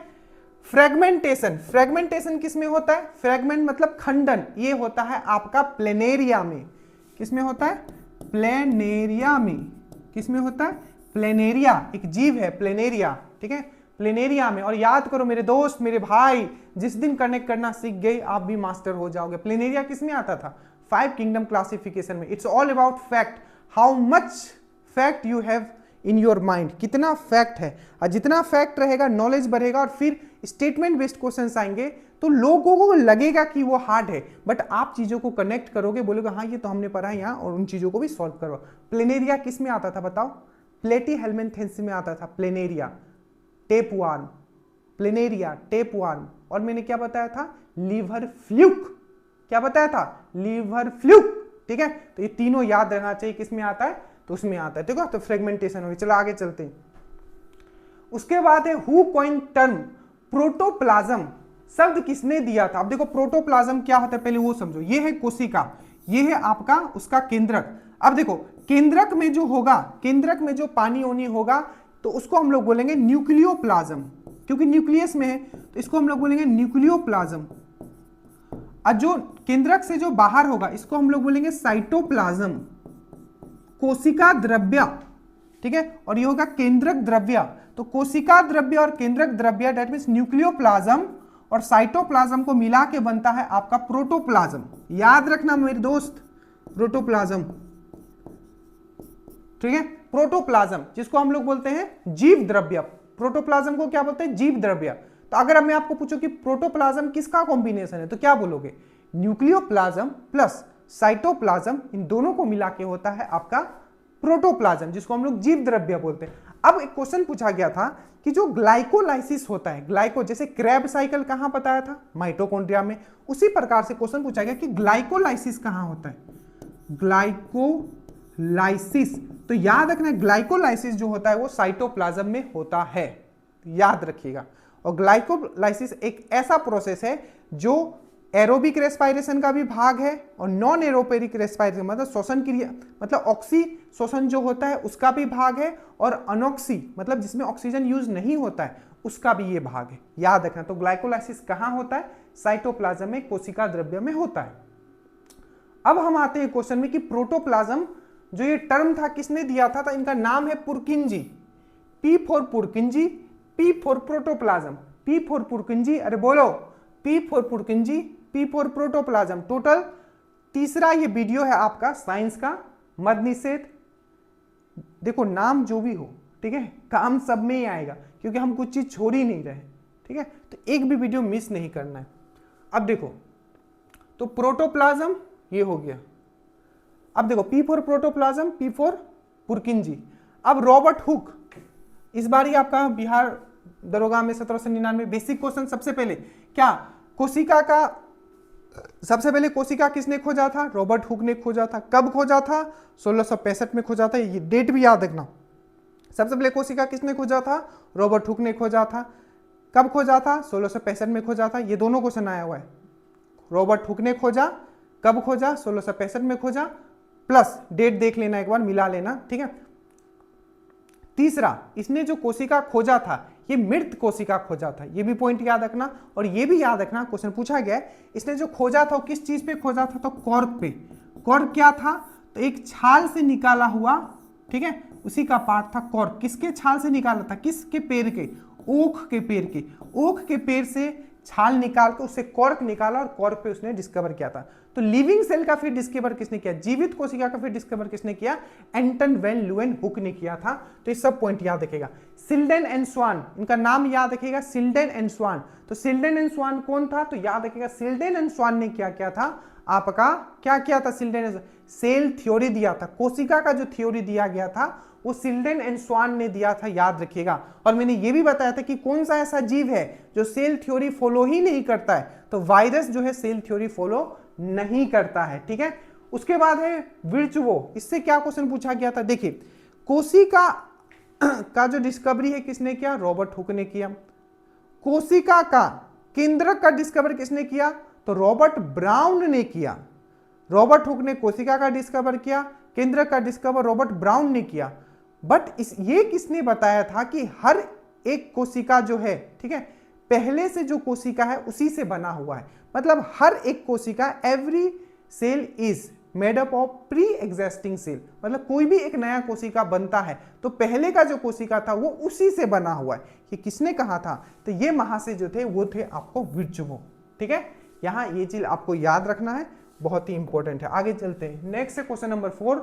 फ्रेगमेंटेशन, फ्रेगमेंटेशन किस में होता है? फ्रेगमेंट मतलब खंडन, ये होता है आपका प्लेनेरिया में। किस में होता है? प्लेनेरिया में। किस में होता है? प्लेनेरिया, एक जीव है प्लेनेरिया, ठीक है, प्लेनेरिया में। और याद करो मेरे दोस्त, मेरे भाई, जिस दिन कनेक्ट करना सीख गए आप भी मास्टर हो जाओगे। प्लेनेरिया किस में आता था? 5 किंगडम क्लासिफिकेशन में। It's all about fact, how much fact you have in your mind, कितना फैक्ट है। और जितना फैक्ट रहेगा नॉलेज बढ़ेगा, और फिर स्टेटमेंट बेस्ड क्वेश्चंस आएंगे तो लोगों को लगेगा कि वो हार्ड है, बट आप चीजों को कनेक्ट करोगे, बोलोगे हाँ ये तो हमने पढ़ा है यहाँ, और उन चीजों को भी सॉल्व करो। प्लेनेरिया किस में आता था बताओ? प्लेटी हेलमेंथेंसी में आता था प्लेनेरिया, टेपवार्म, प्लेनेरिया, टेपवार्म। और मैंने क्या बताया था? Liver fluke. क्या बताया था? लीवर फ्लूक, ठीक है। तो ये तीनों याद रहना चाहिए, किस में आता है? तो उसमें आता है, ठीक है। तो फ्रेगमेंटेशन होगी। चलो आगे चलते हैं। उसके बाद है हु कॉइन टर्म प्रोटोप्लाज्म, शब्द किसने दिया था? अब देखो प्रोटोप्लाज्म क्या होता है पहले वो समझो। ये है कोशिका, ये है आपका उसका केंद्रक। अब देखो केंद्रक में जो होगा, केंद्रक में जो पानी ओनी होगा तो उसको हम लोग बोलेंगे न्यूक्लियोप्लाज्म, क्योंकि न्यूक्लियस में है तो इसको हम लोग बोलेंगे न्यूक्लियोप्लाज्म। और जो केंद्रक से जो बाहर होगा इसको हम लोग बोलेंगे साइटोप्लाज्म, कोशिका द्रव्य, ठीक है। और ये होगा केंद्रक द्रव्य। तो कोशिका द्रव्य और केंद्रक द्रव्य दैट मींस न्यूक्लियोप्लाज्म और साइटोप्लाज्म को मिला के बनता है आपका प्रोटोप्लाज्म। याद रखना मेरे दोस्त, प्रोटोप्लाज्म, ठीक है। प्रोटोप्लाज्म जिसको हम लोग बोलते हैं जीव द्रव्य, प्रोटोप्लाज्म को क्या बोलते हैं? जीव द्रव्य। तो अगर मैं आपको पूछूं कि प्रोटोप्लाज्म किसका कॉम्बिनेशन है तो क्या बोलोगे? न्यूक्लियोप्लाज्म प्लस साइटोप्लाज्म, इन दोनों को मिला के होता है आपका प्रोटोप्लाज्म, जिसको हम लोग जीव द्रव्य बोलते हैं। अब एक क्वेश्चन पूछा गया था कि जो ग्लाइकोलाइसिस होता है, ग्लाइको जैसे क्रैब साइकिल कहां बताया था? माइटोकॉन्ड्रिया में। उसी प्रकार से क्वेश्चन पूछा गया कि ग्लाइकोलाइसिस कहां होता है? ग्लाइकोलाइसिस, तो याद रखना ग्लाइकोलाइसिस जो होता है वो साइटोप्लाज्म में होता है, याद रखिएगा। और ग्लाइकोलाइसिस एक ऐसा प्रोसेस है जो एरोबिक रेस्पायरेशन का भी भाग है और नॉन एरोपेरिक रेस्पायरेशन मतलब श्वसन क्रिया, मतलब ऑक्सी श्वसन जो होता है उसका भी भाग है, और अनॉक्सी मतलब जिसमें ऑक्सीजन यूज नहीं होता है उसका भी ये भाग है, याद रखना। तो ग्लाइकोलाइसिस कहां होता है? साइटोप्लाज्म में, कोशिका द्रव्य में होता है। अब हम आते हैं क्वेश्चन में कि प्रोटोप्लाज्म जो ये टर्म था किसने दिया था? तो इनका नाम है पुरकिंजी। P for पुरकिंजी, P for protoplasm, P for पुरकिंजी, अरे बोलो, P for पुरकिंजी, P for protoplasm. Total तीसरा ये वीडियो है आपका साइंस का, मद निषेध। देखो नाम जो भी हो, ठीक है, काम सब में ही आएगा क्योंकि हम कुछ चीज छोड़ ही नहीं रहे, ठीक है। तो एक भी वीडियो मिस नहीं करना है। अब देखो तो प्रोटोप्लाज्म ये हो गया। अब देखो P for protoplasm, P for पुरकिंजी। अब रॉबर्ट हुक, इस बार ही आपका बिहार दरोगा में 1799 बेसिक क्वेश्चन। सबसे पहले क्या कोशिका का, सबसे पहले कोशिका किसने खोजा था? रॉबर्ट हुक ने खोजा था। कब खोजा था? 1665 में खोजा था, ये डेट भी याद रखना। सबसे पहले कोशिका किसने खोजा था? रॉबर्ट हुक ने खोजा था। कब खोजा था? 1665 में खोजा था। ये दोनों क्वेश्चन आया हुआ है। रॉबर्ट हुक ने खोजा, कब खोजा? 1665 में खोजा, प्लस डेट देख लेना एक बार, मिला लेना, ठीक है। तीसरा, इसने जो कोशिका खोजा था ये मृत कोशिका खोजा था, ये भी पॉइंट याद रखना। और ये भी याद रखना क्वेश्चन पूछा गया है, इसने जो खोजा था वो किस चीज पे खोजा था? तो कॉर्क पे। कॉर्क क्या था? तो एक छाल से निकाला हुआ, ठीक है, उसी का पार्ट था कॉर्क। किसके छाल से निकाला था? किसके पेड़ के? ओक के पेड़ के। ओक के पेड़ से छाल निकाल के उससे कॉर्क निकाला और कॉर्क पे उसने डिस्कवर किया था। तो लिविंग सेल का फिर डिस्कवर किसने किया? जीवित कोशिका का फिर डिस्कवर किसने किया? एंटन वैन ल्यूएन हुक ने किया था। तो ये सब पॉइंट याद रखेगा। सिल्डन एंड स्वान, इनका नाम याद रखेगा, सिल्डन एंड स्वान। तो सिल्डन एंड स्वान कौन था? तो याद रखेगा सिल्डन एंड स्वान ने क्या किया था आपका? क्या किया था? सिल्डन एंड सेल थ्योरी दिया था। कोशिका का जो थ्योरी दिया गया था वो सिल्डन एंड स्वान ने दिया था, याद रखिएगा। और मैंने ये भी बताया था कि कौन सा ऐसा जीव है जो सेल थ्योरी फॉलो ही नहीं करता है? तो वायरस जो है सेल थ्योरी फॉलो नहीं करता है, ठीक है। उसके बाद है विर्चुवो, इससे क्या क्वेश्चन पूछा गया था? देखिए कोशिका का जो डिस्कवरी है किसने किया? रॉबर्ट हुक ने किया। कोशिका का केंद्रक का डिस्कवर किसने किया? तो रॉबर्ट ब्राउन ने किया। रॉबर्ट हुक ने कोशिका का डिस्कवर किया, केंद्रक का डिस्कवर रॉबर्ट ब्राउन ने किया। बट ये किसने बताया था कि हर एक कोशिका जो है, ठीक है, पहले से जो कोशिका है उसी से बना हुआ है। मतलब हर एक कोशिका, every cell is made up of pre existing cell. मतलब कोई भी एक नया कोशिका बनता है तो पहले का जो कोशिका था वो उसी से बना हुआ है। ये किसने कहा था? तो ये महाशय जो थे वो थे आपको विर्चुवो। ठीक है, यहां ये चीज आपको याद रखना है, बहुत ही इंपॉर्टेंट है। आगे चलते हैं, नेक्स्ट है क्वेश्चन नंबर 4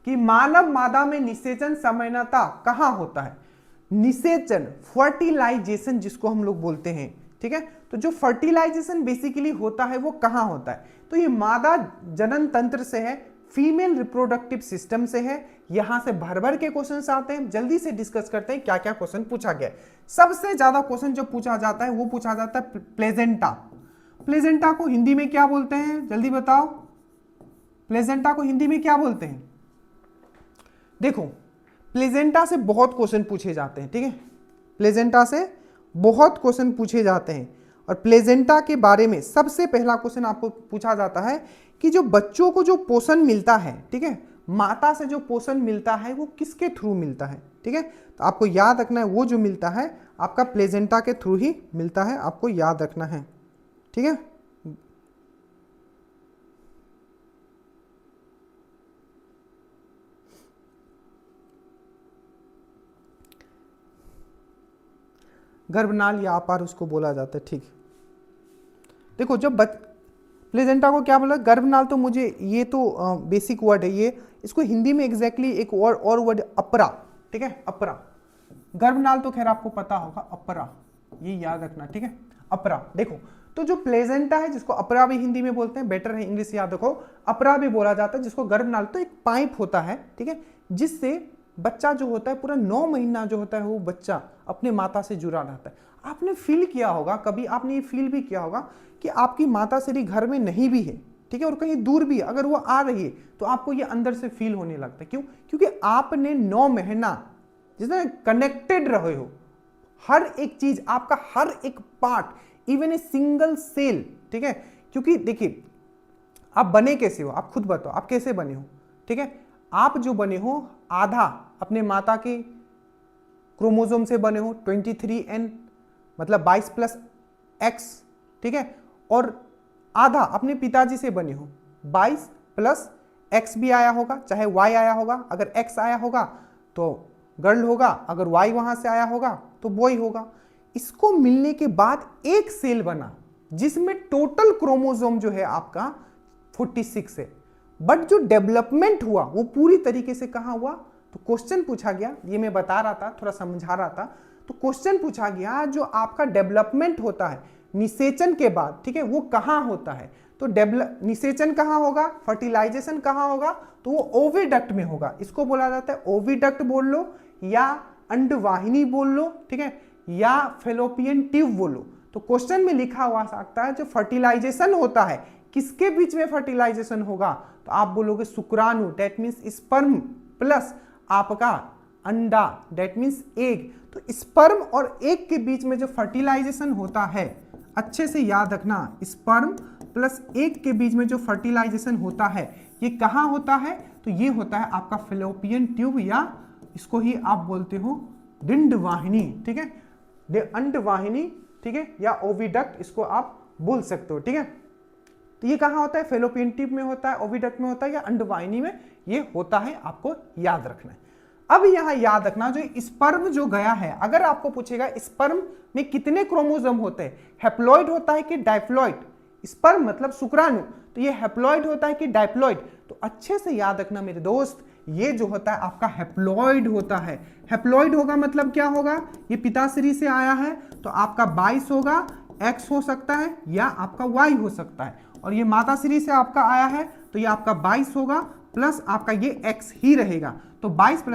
कि मानव मादा में निषेचन सामान्यतः कहां होता है? निषेचन, फर्टिलाइजेशन जिसको हम लोग बोलते हैं, ठीक है, तो जो फर्टिलाइजेशन बेसिकली होता है वो कहां होता है? तो ये मादा जनन तंत्र से है, फीमेल रिप्रोडक्टिव सिस्टम से है। यहां से भर भर के क्वेश्चंस आते हैं, जल्दी से डिस्कस करते हैं क्या क्या क्वेश्चन पूछा गया है। सबसे ज्यादा क्वेश्चन जो पूछा जाता है वो पूछा जाता है प्लेजेंटा। प्लेजेंटा को हिंदी में क्या बोलते हैं? जल्दी बताओ, प्लेजेंटा को हिंदी में क्या बोलते हैं? देखो, प्लेजेंटा से बहुत क्वेश्चन पूछे जाते हैं, ठीक है, प्लेजेंटा से बहुत क्वेश्चन पूछे जाते हैं। और प्लेजेंटा के बारे में सबसे पहला क्वेश्चन आपको पूछा जाता है कि जो बच्चों को जो पोषण मिलता है, ठीक है, माता से जो पोषण मिलता है वो किसके थ्रू मिलता है? ठीक है, तो आपको याद रखना है वो जो मिलता है आपका प्लेजेंटा के थ्रू ही मिलता है, आपको याद रखना है। ठीक है, गर्भनाल या अपार उसको बोला जाता है। ठीक, देखो जब प्लेजेंटा को क्या बोला? गर्भनाल। तो मुझे ये तो बेसिक वर्ड है ये, इसको हिंदी में एग्जैक्टली एक और वर्ड अपरा, ठीक है, अपरा। गर्भनाल तो खैर आपको पता होगा, अपरा, ये याद रखना, ठीक है, अपरा। देखो, तो जो प्लेजेंटा है जिसको अपरा भी हिंदी में बोलते हैं, बेटर है इंग्लिश याद रखो, अपरा भी बोला जाता है, जिसको गर्भनाल। तो एक पाइप होता है, ठीक है, जिससे बच्चा जो होता है पूरा 9 महीना जो होता है वो बच्चा अपने माता से जुड़ा रहता है। आपने फील किया होगा कभी, आपने ये फील भी किया होगा कि आपकी माता श्री घर में नहीं भी है, ठीक है, और कहीं दूर भी है, अगर वो आ रही है तो आपको ये अंदर से फील होने लगता है। क्यों? क्योंकि आपने 9 महीना जिसने कनेक्टेड रहे हो, हर एक चीज, आपका हर एक part, even a single cell, ठीक है। क्योंकि देखिए, आप बने कैसे हो, आप खुद बताओ, आप कैसे बने हो? ठीक है, आप जो बने हो आधा अपने माता के क्रोमोसोम से बने हो, 23N, मतलब 22+X, ठीक है, और आधा अपने पिताजी से बने हो, 22+X भी आया होगा, चाहे Y आया होगा। अगर X आया होगा तो गर्ल होगा, अगर Y वहां से आया होगा तो बॉय होगा। इसको मिलने के बाद एक सेल बना जिसमें टोटल क्रोमोसोम जो है आपका 46 है। बट जो डेवलपमेंट हुआ वो पूरी तरीके से कहां हुआ? तो क्वेश्चन पूछा गया, ये मैं बता रहा था, थोड़ा समझा रहा था, तो क्वेश्चन पूछा गया जो आपका डेवलपमेंट होता है निषेचन के बाद, ठीक है, वो कहां होता है? तो निषेचन कहां होगा, फर्टिलाइजेशन कहां होगा? तो वो ओविडक्ट में होगा। इसको बोला जाता है ओविडक्ट बोल लो या अंडवाहिनी बोल लो, ठीक है, या फेलोपियन ट्यूब बोलो। तो क्वेश्चन में लिखा हुआ सकता है जो फर्टिलाइजेशन होता है किसके बीच में फर्टिलाइजेशन होगा? तो आप बोलोगे शुक्राणु, दैट मीन्स स्पर्म प्लस आपका अंडा, दैट मीन्स एग। तो स्पर्म और एग के बीच में जो फर्टिलाइजेशन होता है, अच्छे से याद रखना, स्पर्म प्लस एग के बीच में जो फर्टिलाइजेशन होता है ये कहां होता है? तो ये होता है आपका फेलोपियन ट्यूब, या इसको ही आप बोलते हो डिंडवाहिनी, ठीक है, अंडवाहिनी, ठीक है, या ओविडक्ट इसको आप बोल सकते हो, ठीक है। तो ये कहां होता है? फेलोपियन ट्यूब में होता है, ओविडक्ट में होता है, या अंडवाहिनी में ये होता है, आपको याद रखना है। अब यहां याद रखना, जो स्पर्म जो गया है, अगर आपको पूछेगा स्पर्म में कितने क्रोमोसोम होते हैं, हैप्लॉइड होता है कि डाइप्लॉइड? स्पर्म मतलब शुक्राणु, तो ये हैप्लॉइड होता है कि डाइप्लॉइड? तो अच्छे से याद रखना मेरे दोस्त, ये जो होता है आपका हैप्लॉइड होता है। हैप्लॉइड होगा मतलब क्या होगा? ये पिताश्री से आया है तो आपका 22 होगा, X हो सकता है या आपका Y हो सकता है, और ये माताश्री से आपका आया है तो ये आपका 22 होगा प्लस आपका ये X ही रहेगा। तो 22 +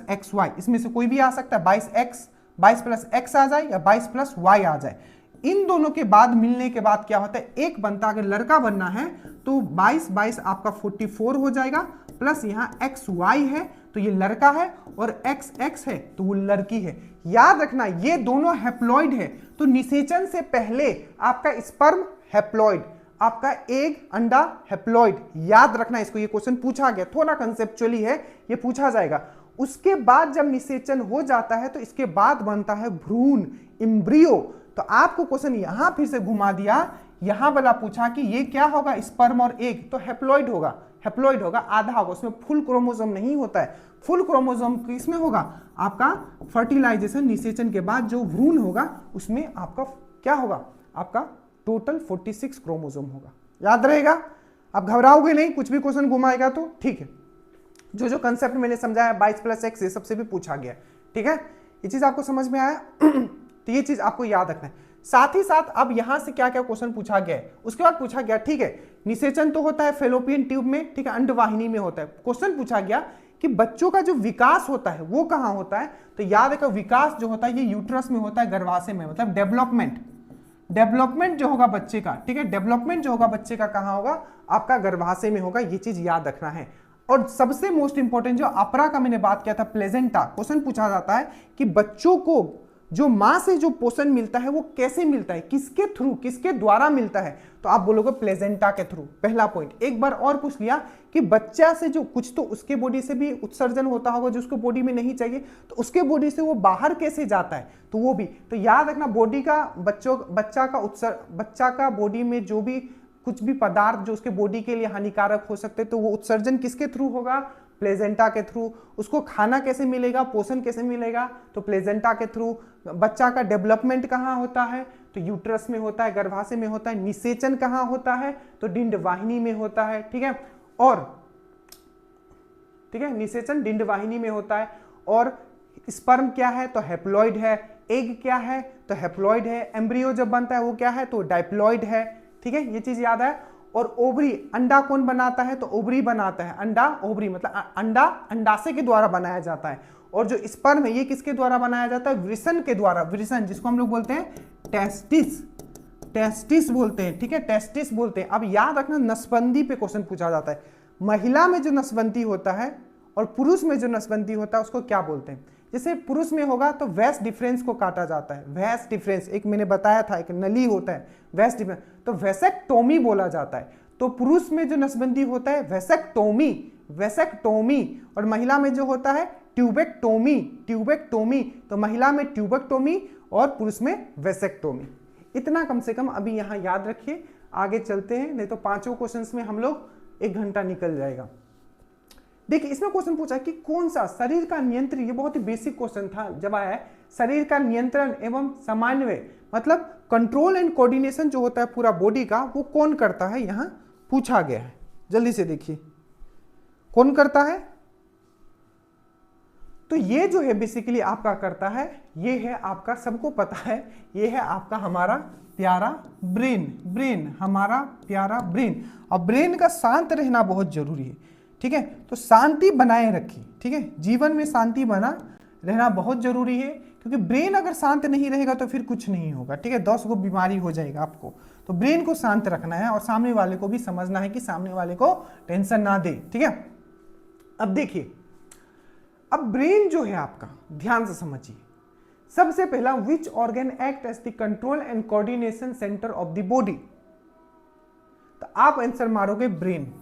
XY, इसमें से कोई भी आ सकता है, 22 + X आ जाए या 22 + Y आ जाए। इन दोनों के बाद मिलने के बाद क्या होता है, एक बनता, अगर लड़का बनना है तो 22 आपका 44 हो जाएगा, प्लस यहाँ XY है तो ये लड़का है, और XX है तो वो लड़की है। याद रखना ये दोनों हैप्लॉइड है, तो निषेचन से पहले आपका स्पर्म हैप्लॉइड, आपका एग अंडा हैप्लॉइड। याद रखना इसको, ये क्वेश्चन पूछा गया, थोड़ा कंसेप्चुअली है, ये पूछा जाएगा। उसके बाद जब निषेचन हो जाता है तो इसके बाद बनता है भ्रूण, एम्ब्रियो। तो आपको क्वेश्चन यहां फिर से घुमा दिया, यहां वाला पूछा कि ये क्या होगा, स्पर्म और एग, तो हैप्लॉइड होगा, हैप्लॉइड होगा, आधा होगा, उसमें फुल क्रोमोसोम नहीं होता है। फुल क्रोमोसोम किसमें होगा, आपका फर्टिलाइजेशन, निषेचन के बाद जो भ्रूण होगा उसमें आपका क्या होगा, आपका टोटल 46 क्रोमोसोम होगा। याद रहेगा, आप घबराओगे नहीं, कुछ भी क्वेश्चन घुमाएगा तो ठीक है। जो जो कंसेप्ट मैंने समझाया 22+X ये सबसे भी पूछा गया, ठीक है, ये चीज आपको समझ में आया। तो ये चीज आपको याद रखना है। साथ ही साथ अब यहां से क्या क्या क्वेश्चन पूछा गया है, उसके बाद पूछा गया, ठीक है, निषेचन तो होता है फेलोपियन ट्यूब में, ठीक है, अंडवाहिनी में होता है। क्वेश्चन पूछा गया कि बच्चों का जो विकास होता है वो कहां होता है, तो याद रखो विकास जो होता है ये यूट्रस में होता है, गर्भाशय में, मतलब डेवलपमेंट, डेवलपमेंट जो होगा बच्चे का, ठीक है, डेवलपमेंट जो होगा बच्चे का कहां होगा, आपका गर्भाशय में होगा। ये चीज याद रखना है। और सबसे मोस्ट इंपॉर्टेंट जो अपरा का मैंने बात किया था, प्लेजेंटा, क्वेश्चन पूछा जाता है कि बच्चों को जो मां से जो पोषण मिलता है वो कैसे मिलता है, किसके थ्रू, किसके द्वारा मिलता है, तो आप बोलोगे प्लेजेंटा के थ्रू। पहला पॉइंट। एक बार और पूछ लिया कि बच्चा से जो कुछ तो उसके बॉडी से भी उत्सर्जन होता होगा जो उसको बॉडी में नहीं चाहिए, तो उसके बॉडी से वो बाहर कैसे जाता है, तो वो भी। तो याद रखना बॉडी का बच्चा का बॉडी में जो भी कुछ भी पदार्थ जो उसके बॉडी के लिए हानिकारक हो सकते, तो वो उत्सर्जन किसके थ्रू होगा, प्लेजेंटा के थ्रू। उसको खाना कैसे मिलेगा, पोषण कैसे मिलेगा, तो प्लेजेंटा के थ्रू। बच्चा का डेवलपमेंट कहाँ होता है, तो यूट्रस में होता है, गर्भाशय में होता है। निषेचन कहाँ होता है, तो डिंडवाहिनी में होता है, ठीक है, और ठीक है, निषेचन डिंडवाहिनी में होता है। और स्पर्म क्या है, तो हैप्लॉइड है। एग क्या है, तो हैप्लॉइड है। एम्ब्रियो जब बनता है वो क्या है, तो डाइप्लॉइड है, ठीक है, ये चीज याद है। और ओवरी, अंडा कौन बनाता है, तो ओवरी बनाता है। अंडा, ओवरी मतलब अंडा अंडाशय के द्वारा बनाया जाता है। और जो स्पर्म है ये किसके द्वारा बनाया जाता है, वृषण के द्वारा। वृषण जिसको हम लोग बोलते हैं टेस्टिस, टेस्टिस बोलते हैं, ठीक है, टेस्टिस बोलते हैं। अब याद रखना नसबंदी पे क्वेश्चन पूछा जाता है। महिला में जो नसबंदी होता है और पुरुष में जो नसबंदी होता है उसको क्या बोलते हैं। जैसे पुरुष में होगा तो वैस डिफरेंस को काटा जाता है। वैस डिफरेंस एक मैंने बताया था, एक नली होता है वैस डिफरेंस, तो वैसेक्टोमी बोला जाता है। तो पुरुष में जो नसबंदी होता है वैसेक्टोमी, वैसेक्टोमी। और महिला में जो होता है ट्यूबेक्टोमी, ट्यूबेक्टोमी। तो महिला में ट्यूबेक्टोमी और पुरुष में वैसेक्टोमी। इतना कम से कम अभी यहाँ याद रखिए, आगे चलते हैं, नहीं तो पांचों क्वेश्चंस में हम लोग 1 घंटा निकल जाएगा। देखिए इसमें क्वेश्चन पूछा कि कौन सा शरीर का नियंत्रण, ये बहुत ही बेसिक क्वेश्चन था जब आया है, शरीर का नियंत्रण एवं समन्वय मतलब कंट्रोल एंड कोऑर्डिनेशन जो होता है पूरा बॉडी का, वो कौन करता है, यहां पूछा गया है। जल्दी से देखिए कौन करता है, तो ये जो है बेसिकली आपका करता है, ये है आपका, सबको पता है, ये है आपका हमारा प्यारा ब्रेन, ब्रेन हमारा प्यारा ब्रेन। और ब्रेन का शांत रहना बहुत जरूरी है, ठीक है, तो शांति बनाए रखिए, ठीक है, जीवन में शांति बना रहना बहुत जरूरी है, क्योंकि ब्रेन अगर शांत नहीं रहेगा तो फिर कुछ नहीं होगा, ठीक है, 10 गो बीमारी हो जाएगा आपको। तो ब्रेन को शांत रखना है और सामने वाले को भी समझना है कि सामने वाले को टेंशन ना दे, ठीक है। अब देखिए, अब ब्रेन जो है आपका, ध्यान से समझिए, सबसे पहला which organ act as the control and coordination centre of the body, तो आप आंसर मारोगे ब्रेन,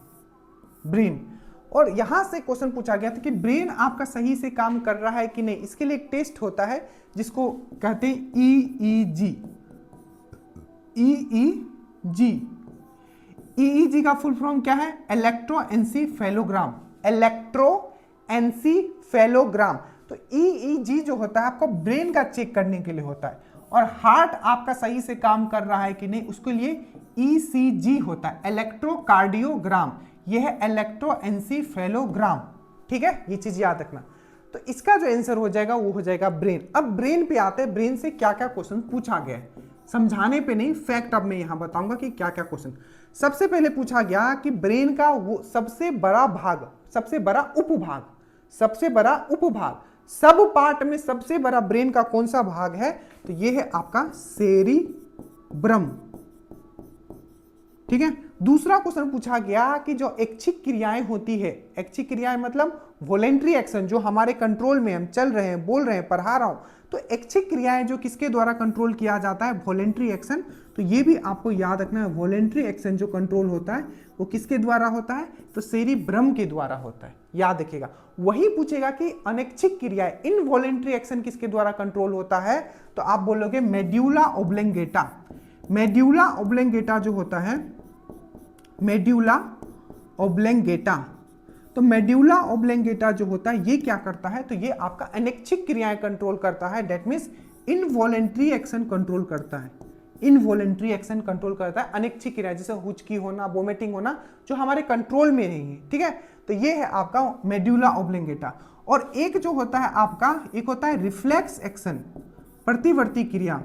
ब्रेन। और यहां से क्वेश्चन पूछा गया था कि ब्रेन आपका सही से काम कर रहा है कि नहीं, इसके लिए एक टेस्ट होता है जिसको कहते हैं EEG, EEG। EEG का फुल फॉर्म क्या है, इलेक्ट्रोएन्सेफेलोग्राम, इलेक्ट्रोएन्सेफेलोग्राम। तो EEG जो होता है आपको ब्रेन का चेक करने के लिए होता है। और हार्ट आपका सही से काम कर रहा है कि नहीं, उसके लिए ECG होता है, इलेक्ट्रोकार्डियोग्राम, यह है इलेक्ट्रोएन्सेफेलोग्राम, ठीक है, ये चीज याद रखना। तो इसका जो आंसर हो जाएगा वो हो जाएगा ब्रेन। अब ब्रेन पे आते हैं, ब्रेन से क्या क्या क्वेश्चन पूछा गया है, समझाने पे नहीं, फैक्ट अब मैं यहां बताऊंगा कि क्या क्या क्वेश्चन। सबसे पहले पूछा गया कि ब्रेन का वो सबसे बड़ा भाग, सबसे बड़ा उपभाग, सबसे बड़ा उपभाग, सब पार्ट में सबसे बड़ा ब्रेन का कौन सा भाग है, तो ये है आपका सेरिबेलम, ब्रह्म। ठीक है, दूसरा क्वेश्चन पूछा गया कि जो ऐच्छिक क्रियाएं होती है, ऐच्छिक क्रियाएं मतलब वॉलेंट्री एक्शन, जो हमारे कंट्रोल में हम चल रहे हैं, बोल रहे हैं, पढ़ा रहा हूं, तो ऐच्छिक क्रियाएं जो किसके द्वारा कंट्रोल किया जाता है, वॉलेंट्री एक्शन। तो ये भी आपको याद रखना है, वॉलेंट्री एक्शन जो कंट्रोल होता है वो किसके द्वारा होता है, तो सेरिब्रम के द्वारा होता है, याद रखिएगा। वही पूछेगा कि अनैच्छिक क्रियाएं, इनवॉलेंट्री एक्शन किसके द्वारा कंट्रोल होता है, तो आप बोलोगे मेड्यूला ओब्लेंगेटा। मेड्यूला ओब्लेंगेटा जो होता है, मेड्यूला ओब्लेंगेटा, तो मेड्यूला ओब्लेंगेटा जो होता है ये क्या करता है, तो ये आपका अनैच्छिक क्रियाएं कंट्रोल करता है, that means involuntary action control करता है, इनवॉलेंट्री एक्शन कंट्रोल करता है, अनैच्छिक क्रिया जैसे हुचकी होना, वोमिटिंग होना, जो हमारे कंट्रोल में नहीं है। ठीक है, तो ये है आपका मेड्यूला ओब्लेंगेटा। और एक जो होता है आपका, एक होता है रिफ्लेक्स एक्शन, प्रतिवर्ती क्रिया,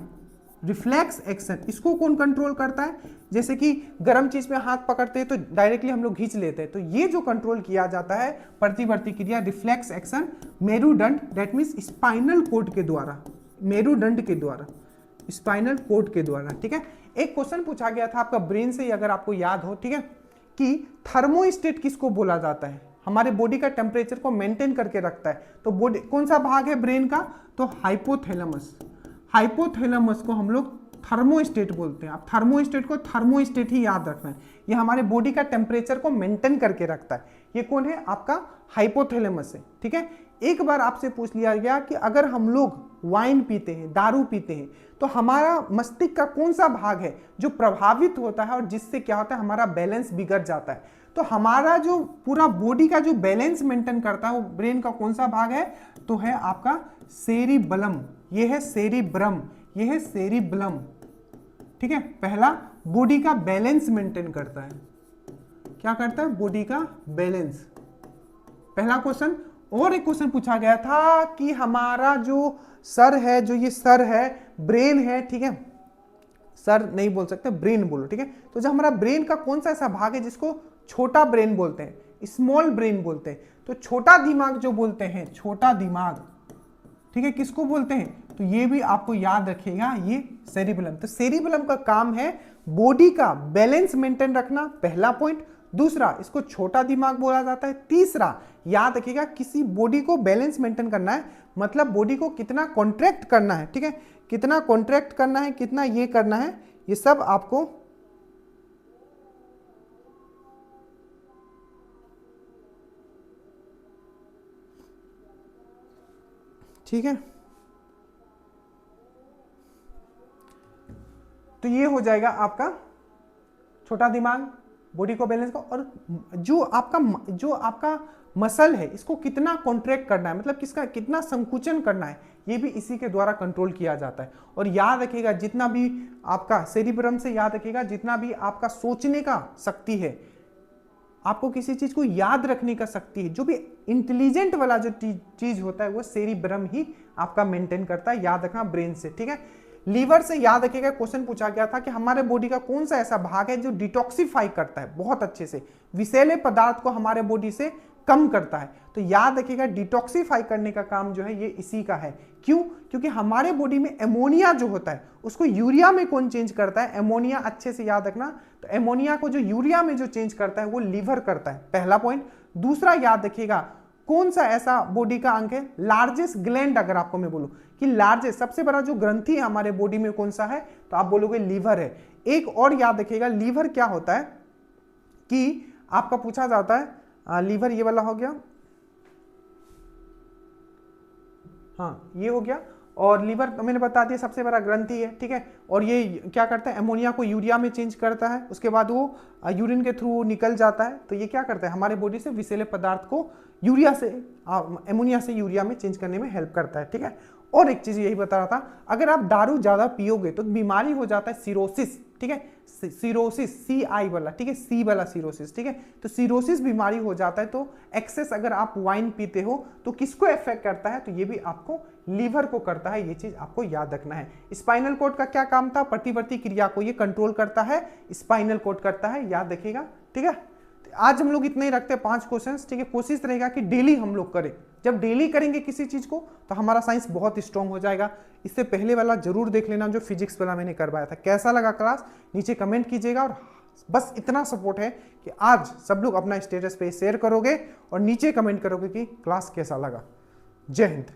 रिफ्लेक्स एक्शन, इसको कौन कंट्रोल करता है, जैसे कि गर्म चीज में हाथ पकड़ते हैं तो डायरेक्टली हम लोग खींच लेते हैं, तो ये जो कंट्रोल किया जाता है प्रतिवर्ती क्रिया, रिफ्लेक्स एक्शन, मेरुदंड, दैट मींस स्पाइनल कोड के द्वारा, मेरुदंड के द्वारा, स्पाइनल कोड के द्वारा। ठीक है, एक क्वेश्चन पूछा गया था आपका ब्रेन से, अगर आपको याद हो, ठीक है, कि थर्मोस्टेट किसको बोला जाता है, हमारे बॉडी का टेम्परेचर को मेंटेन करके रखता है, तो बॉडी कौन सा भाग है ब्रेन का, तो हाइपोथैलेमस। हाइपोथैलेमस को हम लोग थर्मोस्टेट बोलते हैं। आप थर्मोस्टेट को थर्मोस्टेट ही याद रखना है, ये हमारे बॉडी का टेम्परेचर को मेंटेन करके रखता है। ये कौन है, आपका हाइपोथैलेमस है। ठीक है, एक बार आपसे पूछ लिया गया कि अगर हम लोग वाइन पीते हैं, दारू पीते हैं, तो हमारा मस्तिष्क का कौन सा भाग है जो प्रभावित होता है और जिससे क्या होता है, हमारा बैलेंस बिगड़ जाता है। तो हमारा जो पूरा बॉडी का जो बैलेंस मेंटेन करता है वो ब्रेन का कौन सा भाग है, तो है आपका सेरिबलम, ये है सेरिब्रम, ये है सेरिबलम। ठीक है, पहला बॉडी का बैलेंस मेंटेन करता है, क्या करता है, बॉडी का बैलेंस, पहला क्वेश्चन। और एक क्वेश्चन पूछा गया था कि हमारा जो सर है, जो ये सर है, ब्रेन है, ठीक है, सर नहीं बोल सकते, ब्रेन बोलो। ठीक है, तो जो हमारा ब्रेन का कौन सा ऐसा भाग है जिसको छोटा ब्रेन बोलते हैं, स्मॉल ब्रेन बोलते हैं, तो छोटा दिमाग जो बोलते हैं, छोटा दिमाग, ठीक है, किसको बोलते हैं, तो ये भी आपको याद रखिएगा, ये सेरिबेलम। तो सेरिबेलम का काम है बॉडी का बैलेंस मेंटेन रखना, पहला पॉइंट। दूसरा, इसको छोटा दिमाग बोला जाता है। तीसरा, याद रखिएगा, किसी बॉडी को बैलेंस मेंटेन करना है, मतलब बॉडी को कितना कॉन्ट्रैक्ट करना है, ठीक है, कितना कॉन्ट्रैक्ट करना है, कितना ये करना है, ये सब आपको ठीक है। तो ये हो जाएगा आपका छोटा दिमाग, बॉडी को बैलेंस का, और जो आपका मसल है, इसको कितना कॉन्ट्रैक्ट करना है, मतलब किसका कितना संकुचन करना है, ये भी इसी के द्वारा कंट्रोल किया जाता है। और याद रखिएगा, जितना भी आपका सेरिब्रम से याद रखिएगा, जितना भी आपका सोचने का शक्ति है, आपको किसी चीज को याद रखने का शक्ति है, जो भी इंटेलिजेंट वाला जो चीज होता है, वो सेरिब्रम ही आपका मेंटेन करता है, याद रखना ब्रेन से। ठीक है, लीवर से याद रखिएगा, क्वेश्चन पूछा गया था कि हमारे बॉडी का कौन सा ऐसा भाग है जो डिटॉक्सिफाई करता है बहुत अच्छे से, विषैले पदार्थ को हमारे बॉडी से कम करता है। तो याद रखिएगा, डिटॉक्सिफाई करने का काम जो है ये इसी का है। क्यों? क्योंकि हमारे बॉडी में एमोनिया जो होता है उसको यूरिया में कौन चेंज करता है, एमोनिया, अच्छे से याद रखना। तो एमोनिया को जो यूरिया में जो चेंज करता है वो लीवर करता है, पहला पॉइंट। दूसरा, याद रखिएगा, कौन सा ऐसा बॉडी का अंग है, लार्जेस्ट ग्लैंड, अगर आपको मैं बोलूं कि लार्जेस्ट, सबसे बड़ा जो ग्रंथि है हमारे बॉडी में कौन सा है, तो आप बोलोगे लीवर है। एक और याद रखिएगा, लीवर क्या होता है कि आपका पूछा जाता है, लीवर ये वाला हो गया, हाँ ये हो गया, और लीवर तो मैंने बता दिया सबसे बड़ा ग्रंथि है। ठीक है, और ये क्या करता है, एमोनिया को यूरिया में चेंज करता है, उसके बाद वो यूरिन के थ्रू निकल जाता है। तो ये क्या करता है, हमारे बॉडी से विषैले पदार्थ को यूरिया से, एमोनिया से यूरिया में चेंज करने में हेल्प करता है। ठीक है, और एक चीज यही बता रहा था, अगर आप दारू ज्यादा पियोगे तो बीमारी हो जाता है सिरोसिस। ठीक है, सिरोसिस, CI वाला, ठीक है, C वाला सिरोसिस। ठीक है, तो सिरोसिस बीमारी हो जाता है। तो एक्सेस अगर आप वाइन पीते हो तो किसको इफेक्ट करता है, तो ये भी आपको लीवर को करता है, ये चीज आपको याद रखना है। स्पाइनल कॉर्ड का क्या काम था, प्रतिवर्ती क्रिया को ये कंट्रोल करता है, स्पाइनल कॉर्ड करता है, याद रखिएगा। ठीक है, आज हम लोग इतने ही रखते हैं, 5 क्वेश्चंस। ठीक है, कोशिश रहेगा कि डेली हम लोग करें, जब डेली करेंगे किसी चीज को तो हमारा साइंस बहुत स्ट्रांग हो जाएगा। इससे पहले वाला जरूर देख लेना जो फिजिक्स वाला मैंने करवाया था। कैसा लगा क्लास नीचे कमेंट कीजिएगा, और बस इतना सपोर्ट है कि आज सब लोग अपना स्टेटस पे शेयर करोगे और नीचे कमेंट करोगे कि क्लास कैसा लगा। जय हिंद।